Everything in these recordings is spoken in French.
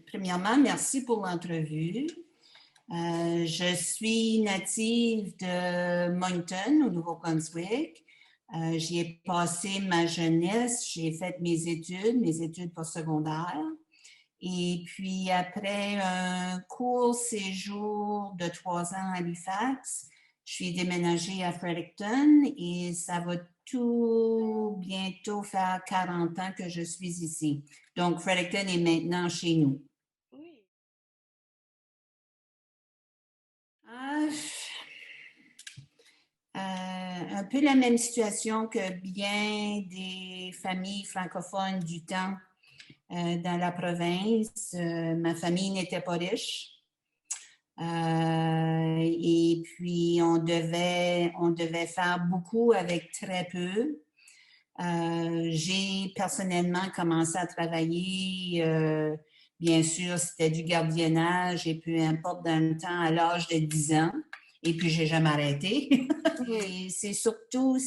Premièrement, merci pour l'entrevue. Je suis native de Moncton, au Nouveau-Brunswick. J'y ai passé ma jeunesse, j'ai fait mes études postsecondaires. Et puis, après un court séjour de 3 ans à Halifax, je suis déménagée à Fredericton et ça va tout bientôt faire 40 ans que je suis ici. Donc, Fredericton est maintenant chez nous. Oui. Ah, un peu la même situation que bien des familles francophones du temps dans la province. Ma famille n'était pas riche. Et puis, on devait faire beaucoup avec très peu. J'ai personnellement commencé à travailler, bien sûr, c'était du gardiennage et peu importe dans le temps, à l'âge de 10 ans. Et puis, j'ai jamais arrêté. Mhm. Et c'est surtout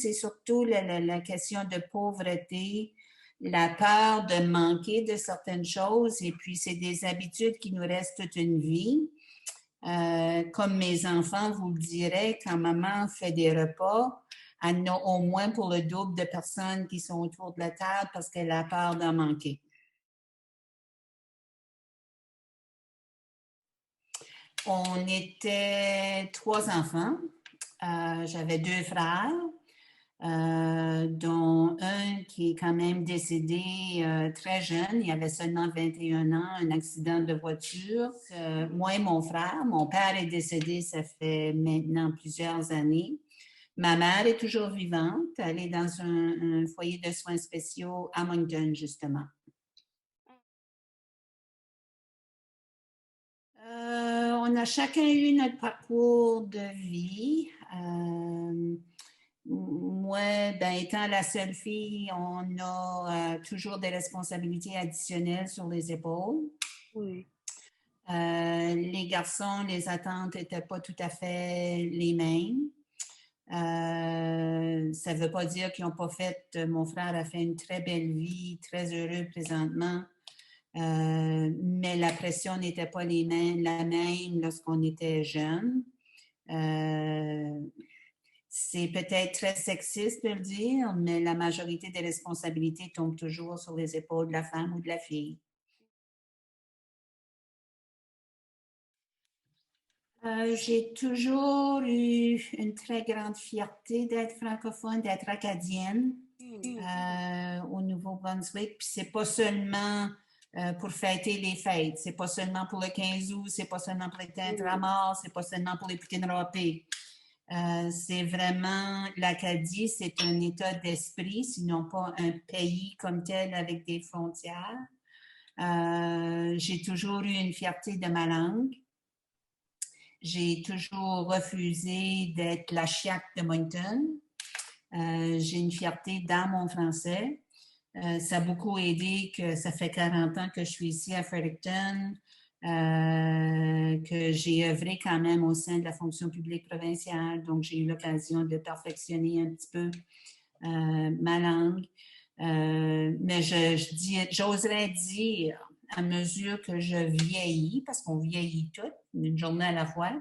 la question de pauvreté, la peur de manquer de certaines choses. Et puis, c'est des habitudes qui nous restent toute une vie. Comme mes enfants vous le diraient, quand maman fait des repas, elle en a au moins pour le double de personnes qui sont autour de la table parce qu'elle a peur d'en manquer. On était 3 enfants. J'avais 2 frères, dont un qui est quand même décédé très jeune. Il avait seulement 21 ans, un accident de voiture. Moi et mon père est décédé, ça fait maintenant plusieurs années. Ma mère est toujours vivante. Elle est dans un foyer de soins spéciaux à Moncton, justement. On a chacun eu notre parcours de vie. Moi, étant la seule fille, on a toujours des responsabilités additionnelles sur les épaules. Oui. Les garçons, les attentes n'étaient pas tout à fait les mêmes. Ça ne veut pas dire qu'ils n'ont pas fait. Mon frère a fait une très belle vie, très heureux présentement. Mais la pression n'était pas la même lorsqu'on était jeune. Euh, c'est peut-être très sexiste de le dire, mais la majorité des responsabilités tombent toujours sur les épaules de la femme ou de la fille. J'ai toujours eu une très grande fierté d'être francophone, d'être acadienne Mhm. au Nouveau-Brunswick. Puis c'est pas seulement pour fêter les fêtes, c'est pas seulement pour le 15 août, c'est pas seulement pour les teintes à Oui. mort, c'est pas seulement pour les poutines râpées. C'est vraiment l'Acadie, c'est un état d'esprit, sinon pas un pays comme tel avec des frontières. J'ai toujours eu une fierté de ma langue. J'ai toujours refusé d'être la chiac de Moncton. J'ai une fierté dans mon français. Ça a beaucoup aidé que ça fait 40 ans que je suis ici à Fredericton, que j'ai œuvré quand même au sein de la fonction publique provinciale. Donc, j'ai eu l'occasion de perfectionner un petit peu ma langue. Mais j'oserais dire, à mesure que je vieillis, parce qu'on vieillit toutes, une journée à la fois,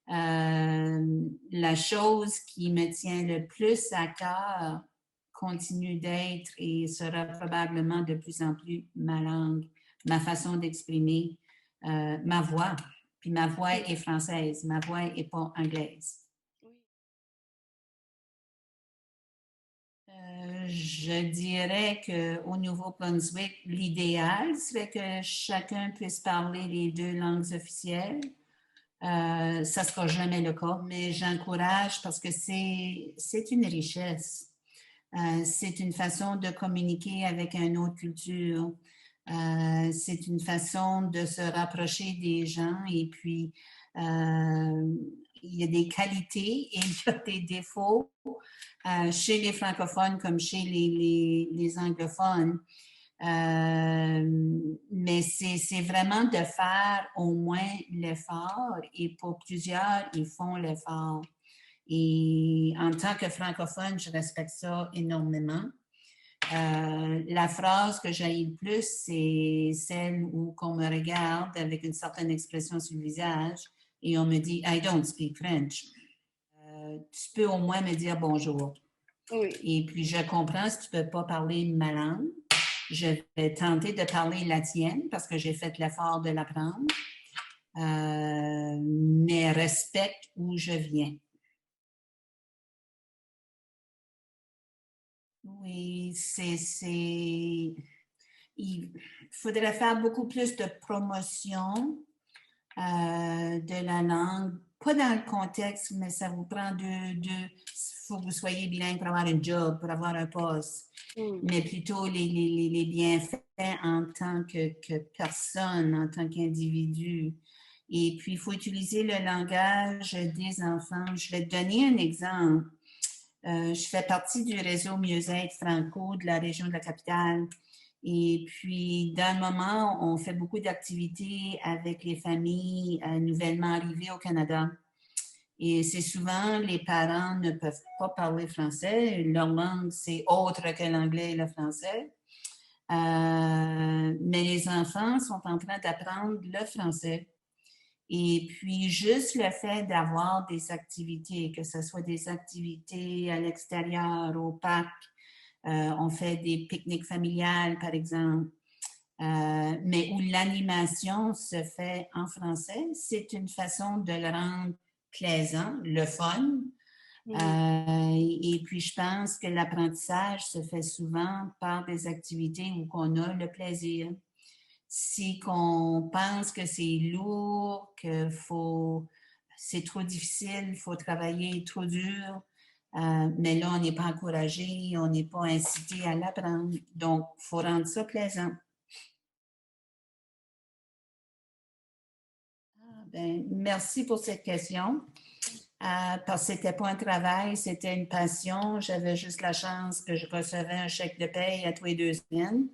la chose qui me tient le plus à cœur continue d'être et sera probablement de plus en plus ma langue, ma façon d'exprimer, ma voix. Puis ma voix Oui. est française, ma voix n'est pas anglaise. Oui. Je dirais qu'au Nouveau-Brunswick, l'idéal serait que chacun puisse parler les 2 langues officielles. Ça ne sera jamais le cas, mais j'encourage parce que c'est une richesse. C'est une façon de communiquer avec une autre culture. C'est une façon de se rapprocher des gens et puis il y a des qualités et il y a des défauts chez les francophones comme chez les anglophones. Mais c'est vraiment de faire au moins l'effort et pour plusieurs, ils font l'effort. Et en tant que francophone, je respecte ça énormément. La phrase que j'ai le plus, c'est celle où on me regarde avec une certaine expression sur le visage et on me dit « I don't speak French ». Tu peux au moins me dire bonjour. Oui. Et puis, je comprends si tu ne peux pas parler ma langue. Je vais tenter de parler la tienne parce que j'ai fait l'effort de l'apprendre. Mais respecte où je viens. Oui, il faudrait faire beaucoup plus de promotion de la langue, pas dans le contexte, mais ça vous prend il faut que vous soyez bilingue pour avoir un job, pour avoir un poste, mais plutôt les bienfaits en tant que personne, en tant qu'individu. Et puis, il faut utiliser le langage des enfants. Je vais te donner un exemple. Je fais partie du réseau Mieux-être Franco de la région de la capitale. Et puis, dans le moment, on fait beaucoup d'activités avec les familles nouvellement arrivées au Canada. Et c'est souvent, les parents ne peuvent pas parler français. Leur langue, c'est autre que l'anglais et le français. Mais les enfants sont en train d'apprendre le français. Et puis, juste le fait d'avoir des activités, que ce soit des activités à l'extérieur, au parc, on fait des pique-niques familiales, par exemple, mais où l'animation se fait en français, c'est une façon de le rendre plaisant, le fun. Et puis, je pense que l'apprentissage se fait souvent par des activités où on a le plaisir. Si qu'on pense que c'est lourd, c'est trop difficile, il faut travailler trop dur, mais là, on n'est pas encouragé, on n'est pas incité à l'apprendre. Donc, il faut rendre ça plaisant. Merci pour cette question. Parce que ce n'était pas un travail, c'était une passion. J'avais juste la chance que je recevais un chèque de paye à tous les 2 semaines.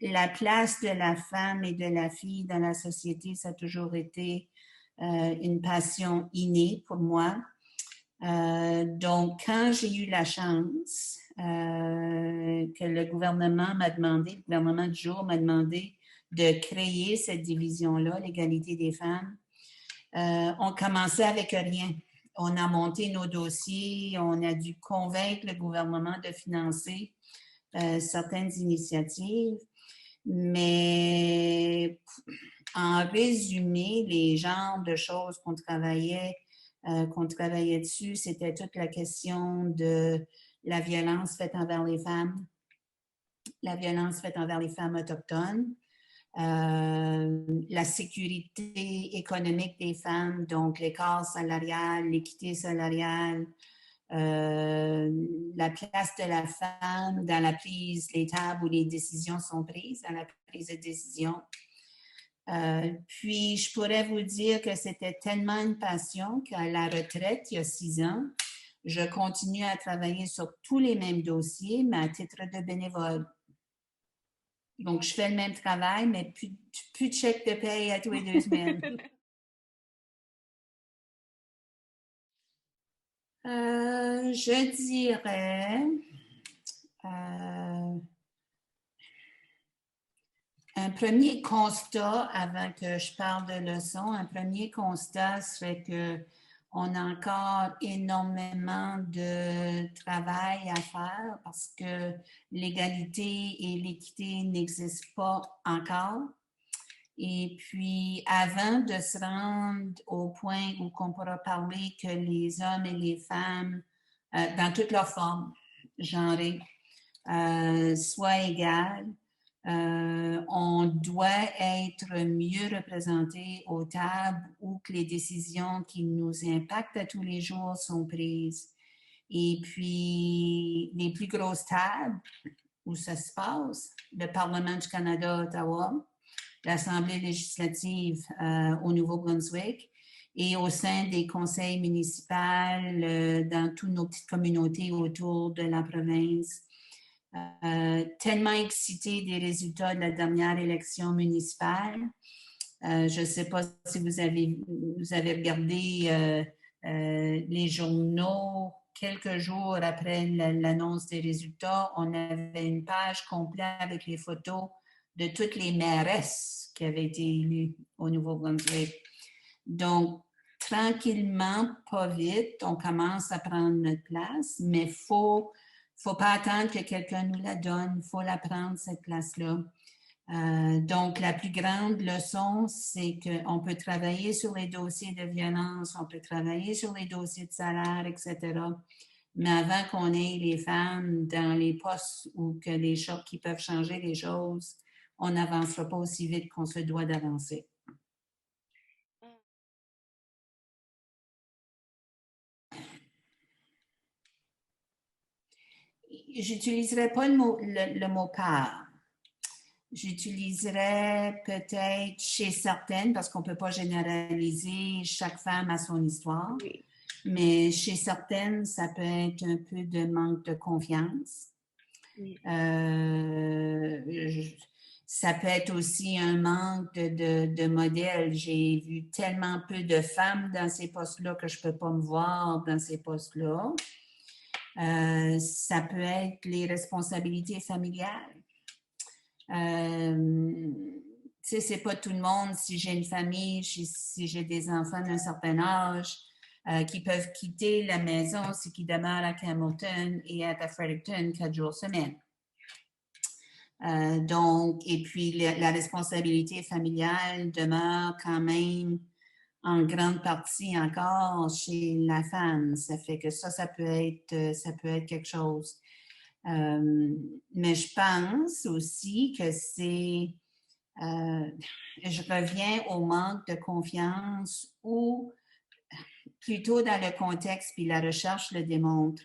La place de la femme et de la fille dans la société, ça a toujours été une passion innée pour moi. Donc, quand j'ai eu la chance que le gouvernement le gouvernement du jour m'a demandé de créer cette division-là, l'égalité des femmes, on commençait avec rien. On a monté nos dossiers, on a dû convaincre le gouvernement de financer certaines initiatives. Mais en résumé, les genres de choses qu'on travaillait dessus, c'était toute la question de la violence faite envers les femmes, la violence faite envers les femmes autochtones, la sécurité économique des femmes, donc l'écart salarial, l'équité salariale, la place de la femme dans la prise, les tables où les décisions sont prises, dans la prise de décision. Puis, je pourrais vous dire que c'était tellement une passion qu'à la retraite, il y a 6 ans, je continue à travailler sur tous les mêmes dossiers, mais à titre de bénévole. Donc, je fais le même travail, mais plus de chèque de paye à tous les 2 semaines. Je dirais un premier constat, avant que je parle de leçons, un premier constat serait qu'on a encore énormément de travail à faire parce que l'égalité et l'équité n'existent pas encore. Et puis, avant de se rendre au point où on pourra parler que les hommes et les femmes, dans toutes leurs formes genrées, soient égales, on doit être mieux représenté aux tables où que les décisions qui nous impactent à tous les jours sont prises. Et puis, les plus grosses tables où ça se passe, le Parlement du Canada à Ottawa, l'Assemblée législative au Nouveau-Brunswick et au sein des conseils municipaux dans toutes nos petites communautés autour de la province. Tellement excitée des résultats de la dernière élection municipale. Je ne sais pas si vous avez regardé les journaux quelques jours après l'annonce des résultats, on avait une page complète avec les photos de toutes les mairesses qui avaient été élues au Nouveau-Brunswick. Donc, tranquillement, pas vite, on commence à prendre notre place, mais il faut pas attendre que quelqu'un nous la donne, il faut la prendre, cette place-là. Donc, la plus grande leçon, c'est qu'on peut travailler sur les dossiers de violence, on peut travailler sur les dossiers de salaire, etc. Mais avant qu'on ait les femmes dans les postes ou que les chocs qui peuvent changer les choses, on n'avancera pas aussi vite qu'on se doit d'avancer. J'utiliserai pas le mot part. J'utiliserais peut-être chez certaines, parce qu'on ne peut pas généraliser, chaque femme a son histoire, Oui. mais chez certaines, ça peut être un peu de manque de confiance. Oui. Ça peut être aussi un manque de modèle. J'ai vu tellement peu de femmes dans ces postes-là que je ne peux pas me voir dans ces postes-là. Ça peut être les responsabilités familiales. Tu sais, c'est pas tout le monde, si j'ai une famille, si j'ai des enfants d'un certain âge, qui peuvent quitter la maison, c'est qu'ils demeurent à Campbellton et à Fredericton 4 jours semaine. Donc, et puis la responsabilité familiale demeure quand même en grande partie encore chez la femme. Ça fait que ça peut être quelque chose. Mais je pense aussi que je reviens au manque de confiance ou plutôt dans le contexte, puis la recherche le démontre.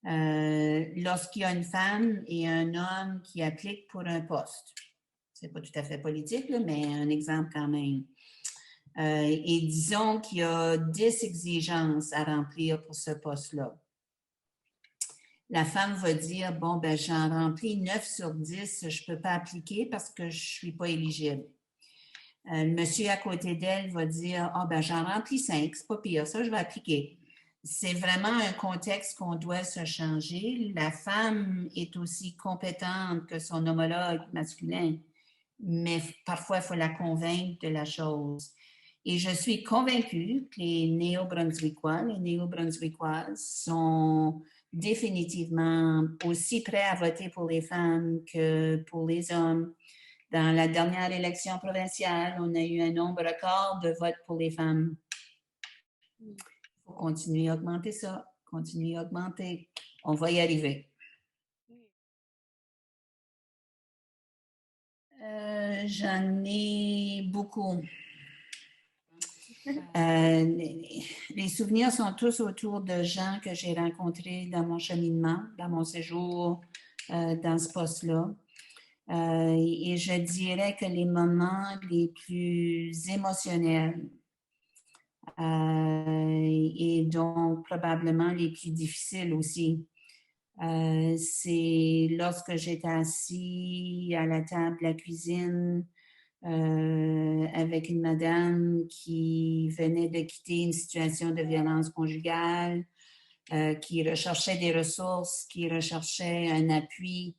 Lorsqu'il y a une femme et un homme qui appliquent pour un poste, c'est pas tout à fait politique, là, mais un exemple quand même. Et disons qu'il y a 10 exigences à remplir pour ce poste-là. La femme va dire, bon, ben j'en remplis 9 sur 10, je ne peux pas appliquer parce que je ne suis pas éligible. Le monsieur à côté d'elle va dire, ah, ben j'en remplis 5, c'est pas pire, ça, je vais appliquer. C'est vraiment un contexte qu'on doit se changer. La femme est aussi compétente que son homologue masculin, mais parfois, il faut la convaincre de la chose. Et je suis convaincue que les Néo-Brunswickois, les Néo-Brunswickoises sont définitivement aussi prêts à voter pour les femmes que pour les hommes. Dans la dernière élection provinciale, on a eu un nombre record de votes pour les femmes. Il faut continuer à augmenter ça, continuer à augmenter. On va y arriver. J'en ai beaucoup. Les souvenirs sont tous autour de gens que j'ai rencontrés dans mon cheminement, dans mon séjour dans ce poste-là. Et je dirais que les moments les plus émotionnels et donc probablement les plus difficiles aussi, c'est lorsque j'étais assis à la table de la cuisine avec une madame qui venait de quitter une situation de violence conjugale, qui recherchait des ressources, qui recherchait un appui,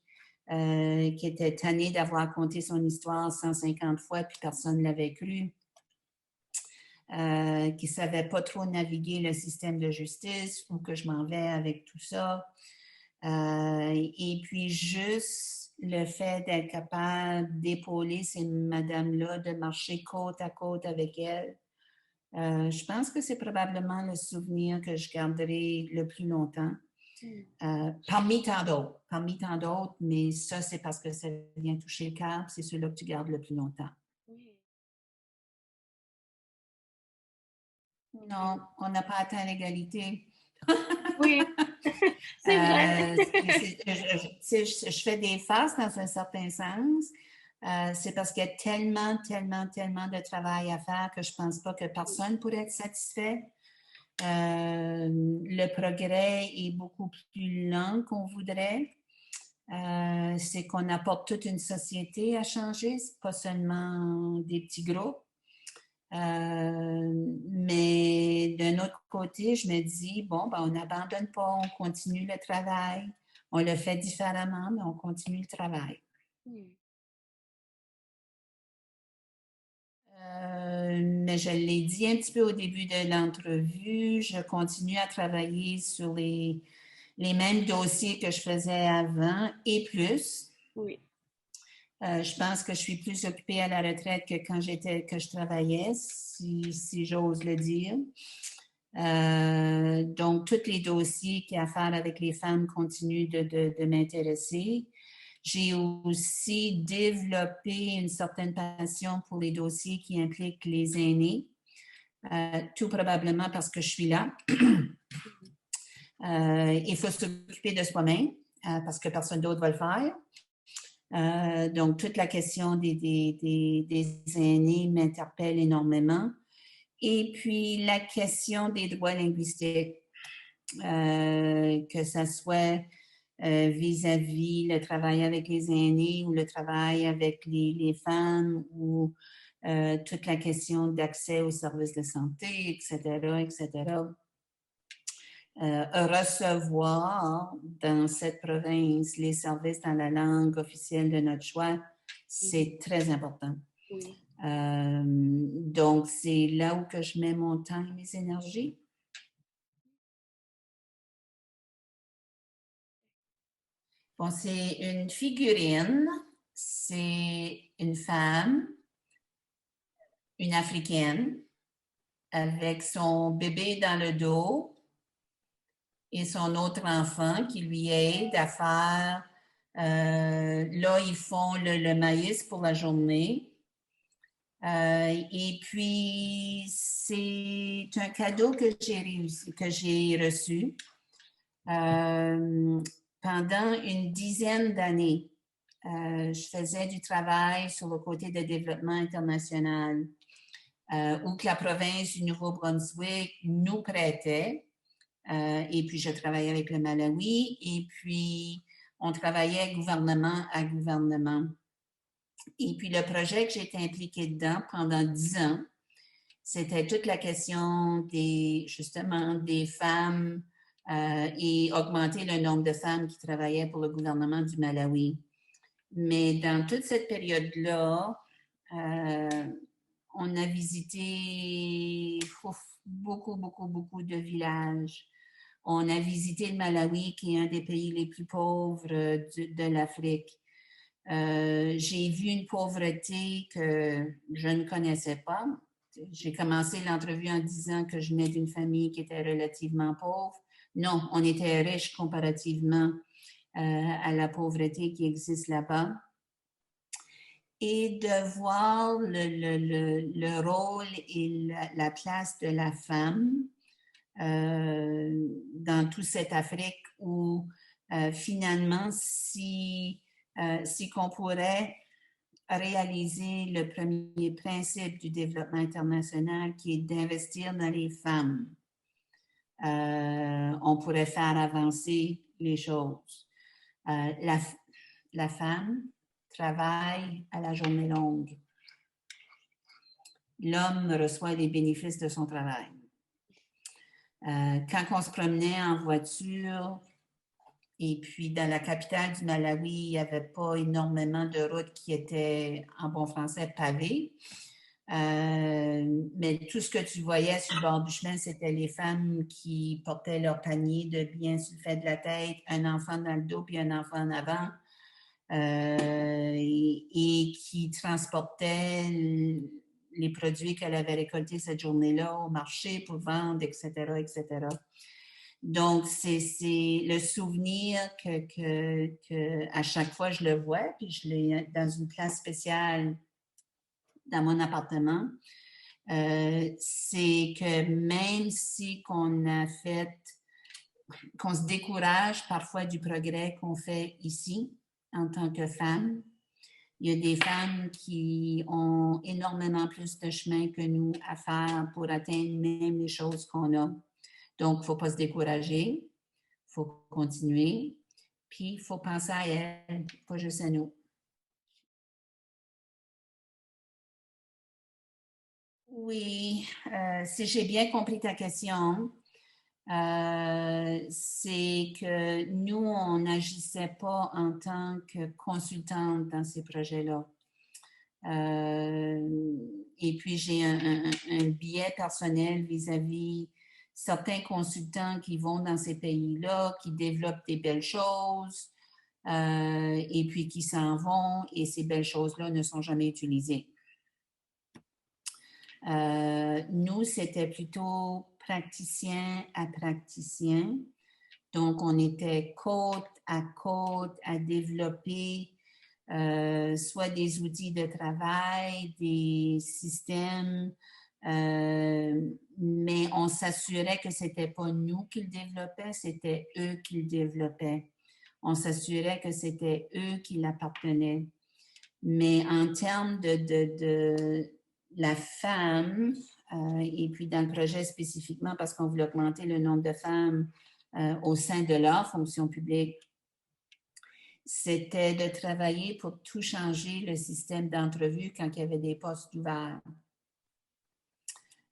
qui était tannée d'avoir conté son histoire 150 fois puis personne ne l'avait cru, qui ne savait pas trop naviguer le système de justice, où que je m'en vais avec tout ça. Et puis juste le fait d'être capable d'épauler ces madames-là, de marcher côte à côte avec elles, je pense que c'est probablement le souvenir que je garderai le plus longtemps. Parmi tant d'autres, mais ça, c'est parce que ça vient toucher le cœur, c'est celui-là que tu gardes le plus longtemps. Non, on n'a pas atteint l'égalité. Oui, c'est vrai. Je fais des farces dans un certain sens. C'est parce qu'il y a tellement de travail à faire que je ne pense pas que personne pourrait être satisfait. Le progrès est beaucoup plus lent qu'on voudrait. C'est qu'on apporte toute une société à changer, c'est pas seulement des petits groupes. Mais d'un autre côté, je me dis, bon, ben, on n'abandonne pas, on continue le travail. On le fait différemment, mais on continue le travail. Mais je l'ai dit un petit peu au début de l'entrevue, je continue à travailler sur les mêmes dossiers que je faisais avant et plus. Oui. Je pense que je suis plus occupée à la retraite que quand je travaillais, si j'ose le dire. Donc, tous les dossiers qui ont à faire avec les femmes continuent de m'intéresser. J'ai aussi développé une certaine passion pour les dossiers qui impliquent les aînés, tout probablement parce que je suis là. Il faut s'occuper de soi-même parce que personne d'autre va le faire. Donc, toute la question des aînés m'interpelle énormément. Et puis, la question des droits linguistiques, que ce soit vis-à-vis le travail avec les aînés ou le travail avec les femmes ou toute la question d'accès aux services de santé, etc., etc. Recevoir dans cette province les services dans la langue officielle de notre choix, c'est très important. Oui. Donc, c'est là où que je mets mon temps et mes énergies. Bon, c'est une figurine, c'est une femme, une Africaine, avec son bébé dans le dos et son autre enfant qui lui aide à faire. Là, ils font le maïs pour la journée. Et puis, c'est un cadeau que j'ai reçu pendant une dizaine d'années. Je faisais du travail sur le côté de développement international, où que la province du Nouveau-Brunswick nous prêtait. Et puis, je travaillais avec le Malawi. Et puis, on travaillait gouvernement à gouvernement. Et puis, le projet que j'étais impliquée dedans pendant 10 ans, c'était toute la question justement, des femmes et augmenter le nombre de femmes qui travaillaient pour le gouvernement du Malawi. Mais dans toute cette période-là, on a visité beaucoup, beaucoup, beaucoup de villages. On a visité le Malawi, qui est un des pays les plus pauvres de l'Afrique. J'ai vu une pauvreté que je ne connaissais pas. J'ai commencé l'entrevue en disant que je venais d'une famille qui était relativement pauvre. Non, on était riche comparativement à la pauvreté qui existe là-bas. Et de voir le rôle et la place de la femme dans toute cette Afrique où finalement, si qu'on pourrait réaliser le premier principe du développement international qui est d'investir dans les femmes, on pourrait faire avancer les choses. La femme travaille à la journée longue. L'homme reçoit les bénéfices de son travail. Quand on se promenait en voiture, et puis dans la capitale du Malawi, il n'y avait pas énormément de routes qui étaient, en bon français, pavées. Mais tout ce que tu voyais sur le bord du chemin, c'était les femmes qui portaient leur panier de biens sur le fait de la tête, un enfant dans le dos puis un enfant en avant. Et qui transportait les produits qu'elle avait récoltés cette journée-là au marché pour vendre, etc., etc. Donc, c'est le souvenir que à chaque fois je le vois, puis je l'ai dans une place spéciale dans mon appartement, c'est que même si qu'on se décourage parfois du progrès qu'on fait ici, en tant que femme. Il y a des femmes qui ont énormément plus de chemin que nous à faire pour atteindre même les choses qu'on a. Donc, il ne faut pas se décourager, il faut continuer, puis il faut penser à elles, pas juste à nous. Oui, si j'ai bien compris ta question, c'est que nous, on n'agissait pas en tant que consultante dans ces projets-là. Et puis, j'ai un biais personnel vis-à-vis certains consultants qui vont dans ces pays-là, qui développent des belles choses, et puis qui s'en vont, et ces belles choses-là ne sont jamais utilisées. Nous, c'était plutôt praticien à praticien. Donc, on était côte à développer soit des outils de travail, des systèmes, mais on s'assurait que c'était pas nous qui le développaient, c'était eux qui le développaient. On s'assurait que c'était eux qui l'appartenaient. Mais en termes de la femme, et puis dans le projet spécifiquement, parce qu'on voulait augmenter le nombre de femmes au sein de leur fonction publique, c'était de travailler pour tout changer le système d'entrevue quand il y avait des postes ouverts.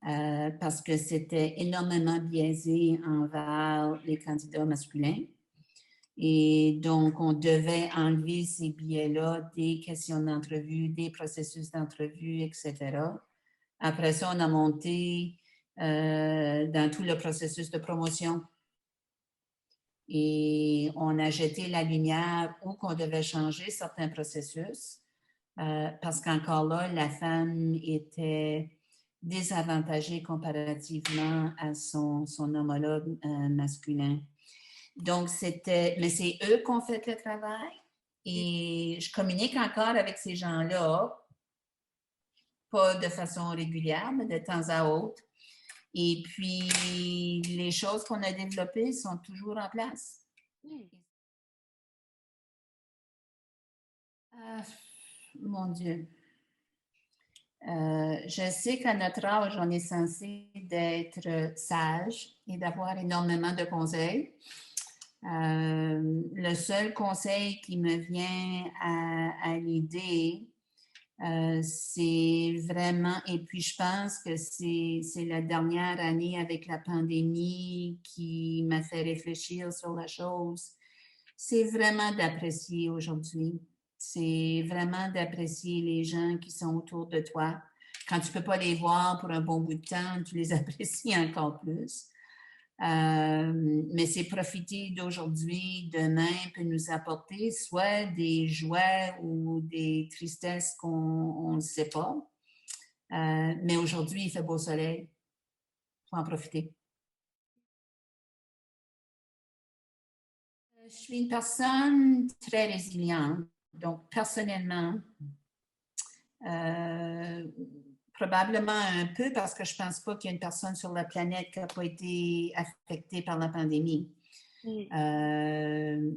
Parce que c'était énormément biaisé envers les candidats masculins. Et donc, on devait enlever ces biais-là des questions d'entrevue, des processus d'entrevue, etc. Après ça, on a monté dans tout le processus de promotion. Et on a jeté la lumière où qu'on devait changer certains processus parce qu'encore là, la femme était désavantagée comparativement à son homologue masculin. Donc, mais c'est eux qui ont fait le travail et je communique encore avec ces gens-là, pas de façon régulière, mais de temps à autre. Et puis, les choses qu'on a développées sont toujours en place. Mon Dieu. Je sais qu'à notre âge, on est censé d'être sage et d'avoir énormément de conseils. Le seul conseil qui me vient à l'idée, c'est vraiment, et puis je pense que c'est la dernière année avec la pandémie qui m'a fait réfléchir sur la chose, c'est vraiment d'apprécier aujourd'hui. C'est vraiment d'apprécier les gens qui sont autour de toi. Quand tu ne peux pas les voir pour un bon bout de temps, tu les apprécies encore plus. Mais c'est profiter d'aujourd'hui, demain peut nous apporter soit des joies ou des tristesses qu'on ne sait pas. Mais aujourd'hui, il fait beau soleil. Il faut en profiter. Je suis une personne très résiliente. Donc, personnellement, probablement un peu parce que je ne pense pas qu'il y ait une personne sur la planète qui n'a pas été affectée par la pandémie.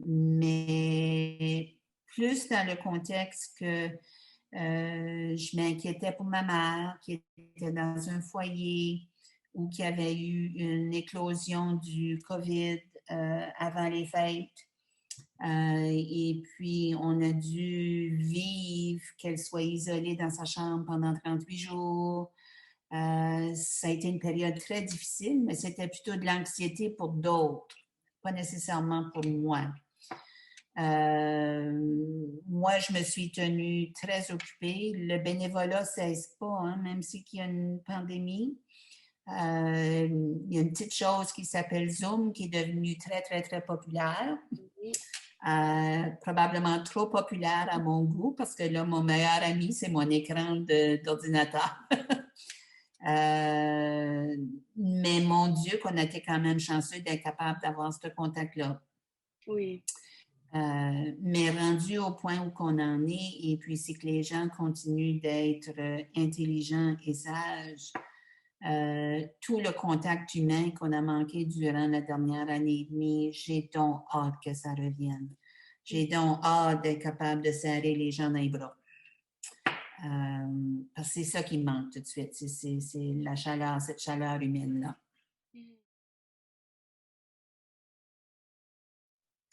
Mais plus dans le contexte que je m'inquiétais pour ma mère qui était dans un foyer ou qui avait eu une éclosion du COVID avant les fêtes. Et puis, on a dû vivre qu'elle soit isolée dans sa chambre pendant 38 jours. Ça a été une période très difficile, mais c'était plutôt de l'anxiété pour d'autres, pas nécessairement pour moi. Moi, je me suis tenue très occupée. Le bénévolat ne cesse pas, hein, même s'il y a une pandémie. Il y a une petite chose qui s'appelle Zoom qui est devenue très, très, très populaire. Probablement trop populaire à mon goût parce que là, mon meilleur ami, c'est mon écran d'ordinateur. Mais mon Dieu, qu'on a été quand même chanceux d'être capable d'avoir ce contact-là. Oui. Mais rendu au point où qu'on en est, et puis c'est que les gens continuent d'être intelligents et sages, tout le contact humain qu'on a manqué durant la dernière année et demie, j'ai donc hâte que ça revienne. J'ai donc hâte d'être capable de serrer les gens dans les bras. Parce que c'est ça qui me manque tout de suite, c'est la chaleur, cette chaleur humaine-là.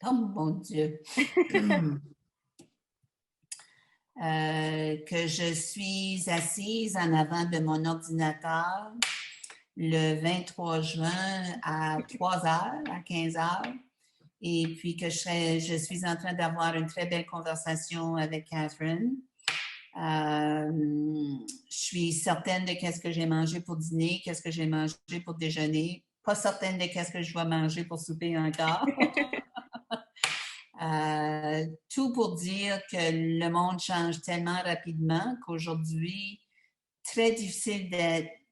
Oh mon Dieu! que je suis assise en avant de mon ordinateur le 23 juin à 3 heures, à 15 heures, et puis que je suis en train d'avoir une très belle conversation avec Catherine. Je suis certaine de qu'est-ce que j'ai mangé pour dîner, qu'est-ce que j'ai mangé pour déjeuner. Pas certaine de qu'est-ce que je vais manger pour souper encore. Tout pour dire que le monde change tellement rapidement qu'aujourd'hui, très difficile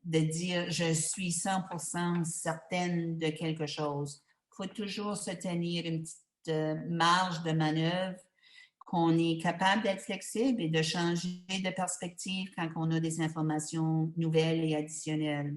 de dire je suis 100% certaine de quelque chose. Il faut toujours se tenir une petite marge de manœuvre, qu'on est capable d'être flexible et de changer de perspective quand on a des informations nouvelles et additionnelles.